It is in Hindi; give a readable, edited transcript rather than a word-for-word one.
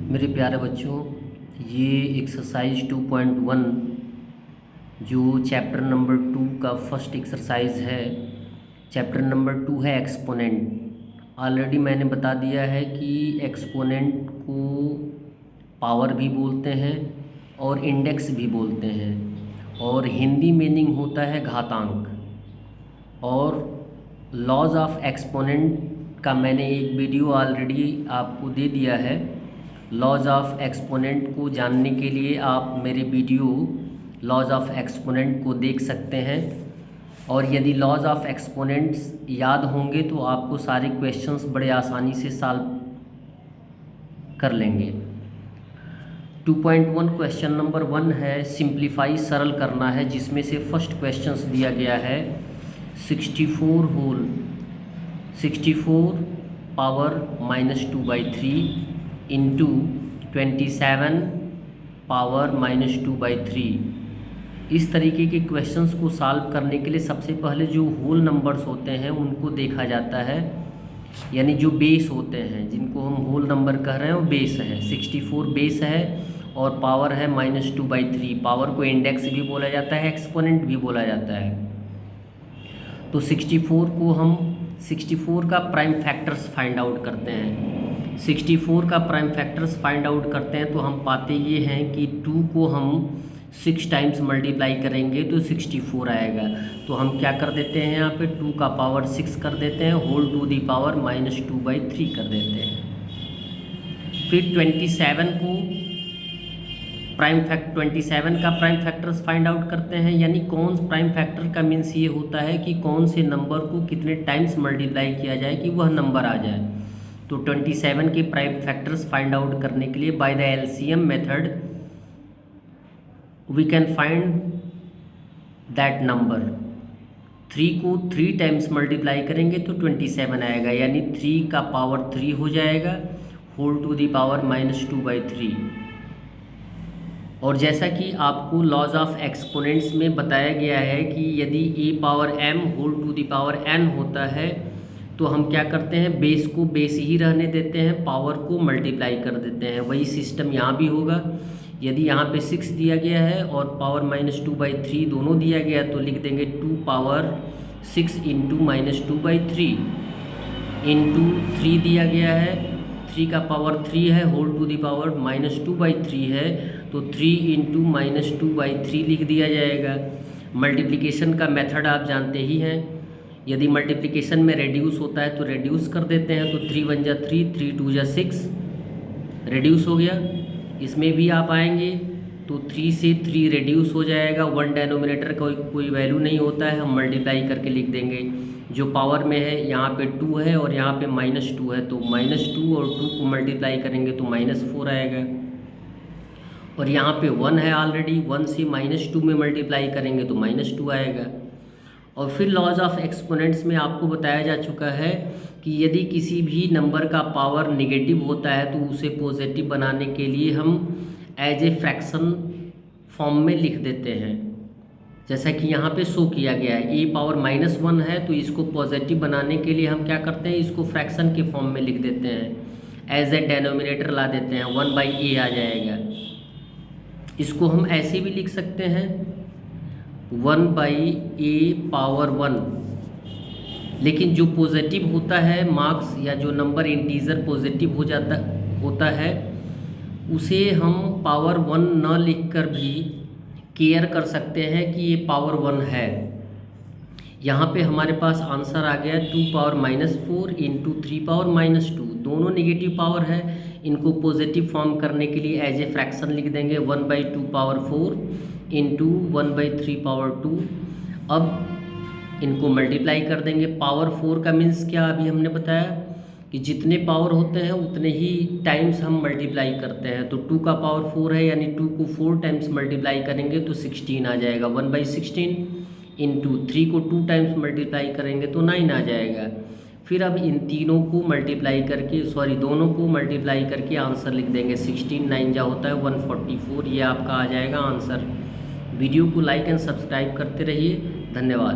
मेरे प्यारे बच्चों, ये एक्सरसाइज 2.1 जो चैप्टर नंबर 2 का फर्स्ट एक्सरसाइज है। चैप्टर नंबर 2 है एक्सपोनेंट। ऑलरेडी मैंने बता दिया है कि एक्सपोनेंट को पावर भी बोलते हैं और इंडेक्स भी बोलते हैं, और हिंदी मीनिंग होता है घातांक। और लॉज ऑफ एक्सपोनेंट का मैंने एक वीडियो ऑलरेडी आपको दे दिया है। लॉज ऑफ एक्सपोनेंट को जानने के लिए आप मेरे वीडियो लॉज ऑफ एक्सपोनेंट को देख सकते हैं। और यदि लॉज ऑफ एक्सपोनेंट्स याद होंगे तो आपको सारे क्वेश्चंस बड़े आसानी से सॉल्व कर लेंगे। 2.1 क्वेश्चन नंबर 1 है, सिंप्लीफाई सरल करना है, जिसमें से फर्स्ट क्वेश्चंस दिया गया है 64 पावर -2/3 इंटू 27 पावर -2/3। इस तरीके के क्वेश्चंस को सॉल्व करने के लिए सबसे पहले जो होल नंबर्स होते हैं उनको देखा जाता है, यानी जो बेस होते हैं, जिनको हम होल नंबर कह रहे हैं वो बेस है। 64 बेस है और पावर है -2/3। पावर को इंडेक्स भी बोला जाता है, एक्सपोनेंट भी बोला जाता है। तो 64 का प्राइम फैक्टर्स फाइंड आउट करते हैं। 64 का प्राइम फैक्टर्स फाइंड आउट करते हैं तो हम पाते ये हैं कि 2 को हम 6 टाइम्स मल्टीप्लाई करेंगे तो 64 आएगा। तो हम क्या कर देते हैं, यहाँ पे 2 का पावर 6 कर देते हैं, होल टू दी पावर -2/3 कर देते हैं। फिर 27 का प्राइम फैक्टर्स फाइंड आउट करते हैं, यानी कौन प्राइम फैक्टर का मीन्स ये होता है कि कौन से नंबर को कितने टाइम्स मल्टीप्लाई किया जाए कि वह नंबर आ जाए। तो 27 के प्राइम फैक्टर्स फाइंड आउट करने के लिए by the LCM method we can find that number. 3 को 3 टाइम्स मल्टीप्लाई करेंगे तो 27 आएगा, यानी 3 का पावर 3 हो जाएगा, होल टू दी पावर -2/3। और जैसा कि आपको लॉज ऑफ एक्सपोनेंट्स में बताया गया है कि यदि a power m whole to the power n होता है तो हम क्या करते हैं, बेस को बेस ही रहने देते हैं, पावर को मल्टीप्लाई कर देते हैं। वही सिस्टम यहाँ भी होगा। यदि यहाँ पे 6 दिया गया है और पावर -2/3 दोनों दिया गया तो लिख देंगे 2 पावर 6 इंटू -2/3 इंटू 3 दिया गया है, 3 का पावर 3 है, होल टू दी पावर -2/3 है, तो 3 इंटू -2/3 लिख दिया जाएगा। मल्टीप्लिकेशन का मेथड आप जानते ही हैं। यदि मल्टीप्लिकेशन में रेड्यूस होता है तो रेड्यूस कर देते हैं, तो 3 1 जा 3, 3 2 जा 6, रेड्यूस हो गया। इसमें भी आप आएंगे तो 3 से 3 रेड्यूस हो जाएगा। 1 डेनोमिनेटर का कोई वैल्यू नहीं होता है, हम मल्टीप्लाई करके लिख देंगे। जो पावर में है यहाँ पे 2 है और यहाँ पे -2 है, तो -2 और 2 को मल्टीप्लाई करेंगे तो -4 आएगा। और यहाँ पे 1 है ऑलरेडी, 1 से -2 में मल्टीप्लाई करेंगे तो -2 आएगा। और फिर लॉज ऑफ एक्सपोनेंट्स में आपको बताया जा चुका है कि यदि किसी भी नंबर का पावर नेगेटिव होता है तो उसे पॉजिटिव बनाने के लिए हम एज ए फ्रैक्शन फॉर्म में लिख देते हैं, जैसा कि यहाँ पे शो किया गया है। a पावर -1 है तो इसको पॉजिटिव बनाने के लिए हम क्या करते हैं, इसको फ्रैक्शन के फॉर्म में लिख देते हैं, एज ए डेनोमिनेटर ला देते हैं, 1/a आ जाएगा। इसको हम ऐसे भी लिख सकते हैं 1/a पावर 1। लेकिन जो पॉजिटिव होता है मार्क्स या जो नंबर इंटीजर पॉजिटिव होता है उसे हम पावर 1 न लिखकर भी केयर कर सकते हैं कि ये पावर 1 है। यहाँ पे हमारे पास आंसर आ गया 2 पावर -4 इंटू 3 पावर -2। दोनों नेगेटिव पावर है, इनको पॉजिटिव फॉर्म करने के लिए एज ए फ्रैक्शन लिख देंगे 1/2 पावर 4 इंटू 1/3 पावर 2। अब इनको मल्टीप्लाई कर देंगे। पावर 4 का मीन्स क्या, अभी हमने बताया कि जितने पावर होते हैं उतने ही टाइम्स हम मल्टीप्लाई करते हैं। तो 2 का पावर 4 है, यानी 2 को 4 टाइम्स मल्टीप्लाई करेंगे तो 16 आ जाएगा, 1/16 इंटू 3 को 2 टाइम्स मल्टीप्लाई करेंगे तो 9 आ जाएगा। फिर अब इन तीनों को मल्टीप्लाई करके दोनों को मल्टीप्लाई करके आंसर लिख देंगे। 16 9 जा होता है 144, ये आपका आ जाएगा आंसर। वीडियो को लाइक एंड सब्सक्राइब करते रहिए। धन्यवाद।